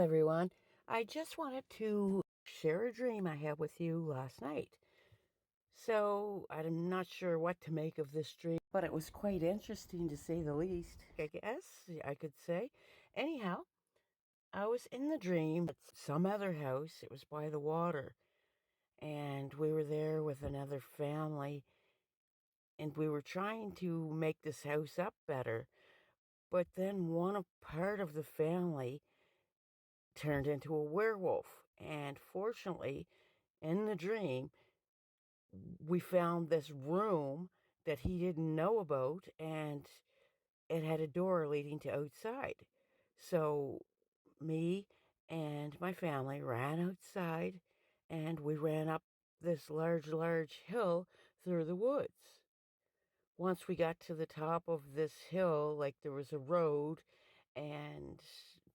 everyone. I just wanted to share a dream I had with you last night. So, I'm not sure what to make of this dream, but it was quite interesting to say the least, I guess I could say. Anyhow, I was in the dream at some other house. It was by the water, and we were there with another family, and we were trying to make this house up better. But then part of the family turned into a werewolf, and fortunately, in the dream, we found this room that he didn't know about, and it had a door leading to outside. So me and my family ran outside, and we ran up this large hill through the woods. Once we got to the top of this hill, like there was a road and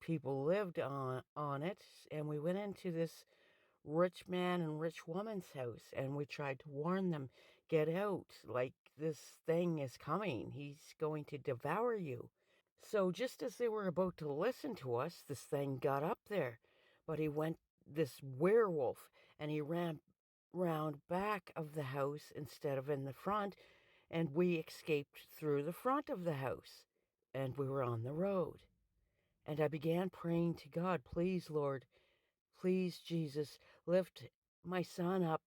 people lived on it, and we went into this rich man and rich woman's house, and we tried to warn them, get out, like this thing is coming, he's going to devour you. So just as they were about to listen to us, this thing got up there, but he went, this werewolf, and he ran round back of the house instead of in the front, and we escaped through the front of the house, and we were on the road. And I began praying to God, please, Lord, please, Jesus, lift my son up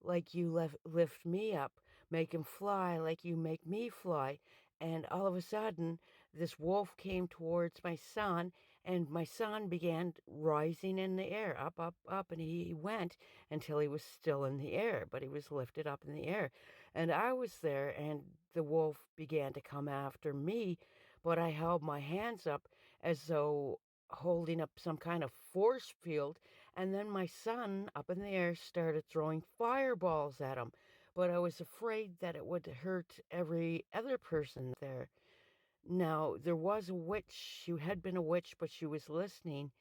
like you lift me up. Make him fly like you make me fly. And all of a sudden, this wolf came towards my son, and my son began rising in the air, up, and he went until he was still in the air, but he was lifted up in the air. And I was there, and the wolf began to come after me, but I held my hands up as though holding up some kind of force field, and then my son up in the air started throwing fireballs at him. But I was afraid that it would hurt every other person there. Now, there was a witch. She had been a witch, but she was listening,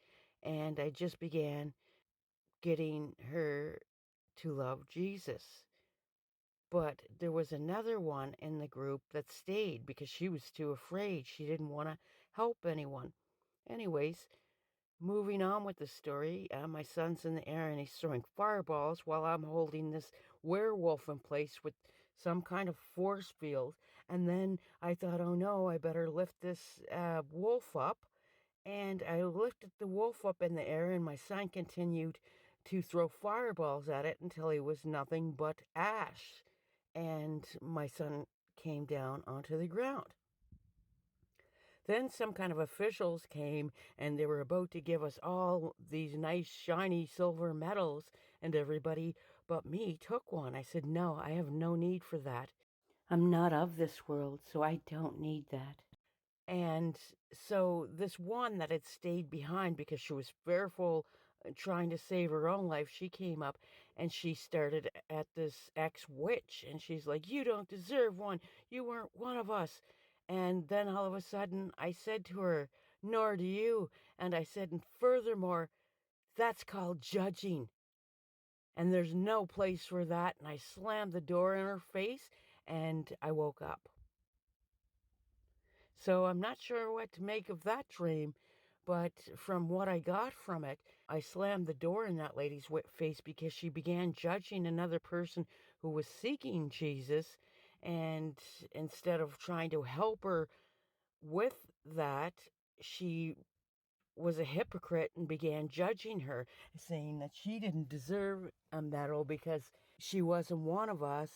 and I just began getting her to love Jesus. But there was another one in the group that stayed because she was too afraid. She didn't want to help anyone. Anyways, moving on with the story, my son's in the air and he's throwing fireballs while I'm holding this werewolf in place with some kind of force field. And then I thought, oh no, I better lift this wolf up. And I lifted the wolf up in the air, and my son continued to throw fireballs at it until he was nothing but ash. And my son came down onto the ground. Then some kind of officials came, and they were about to give us all these nice shiny silver medals, and everybody but me took one. I said, no, I have no need for that. I'm not of this world, so I don't need that. And so this one that had stayed behind because she was fearful, trying to save her own life, she came up and she started at this ex-witch, and she's like, you don't deserve one. You weren't one of us. And then all of a sudden I said to her, nor do you. And I said, and furthermore, that's called judging. And there's no place for that. And I slammed the door in her face and I woke up. So I'm not sure what to make of that dream, but from what I got from it, I slammed the door in that lady's face because she began judging another person who was seeking Jesus. And instead of trying to help her with that, she was a hypocrite and began judging her, saying that she didn't deserve a medal because she wasn't one of us,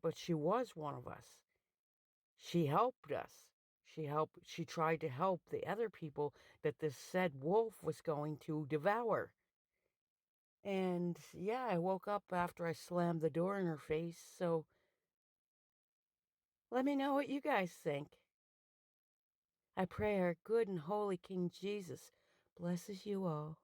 but she was one of us. She helped us. She tried to help the other people that this said wolf was going to devour. And yeah, I woke up after I slammed the door in her face. So let me know what you guys think. I pray our good and holy King Jesus blesses you all.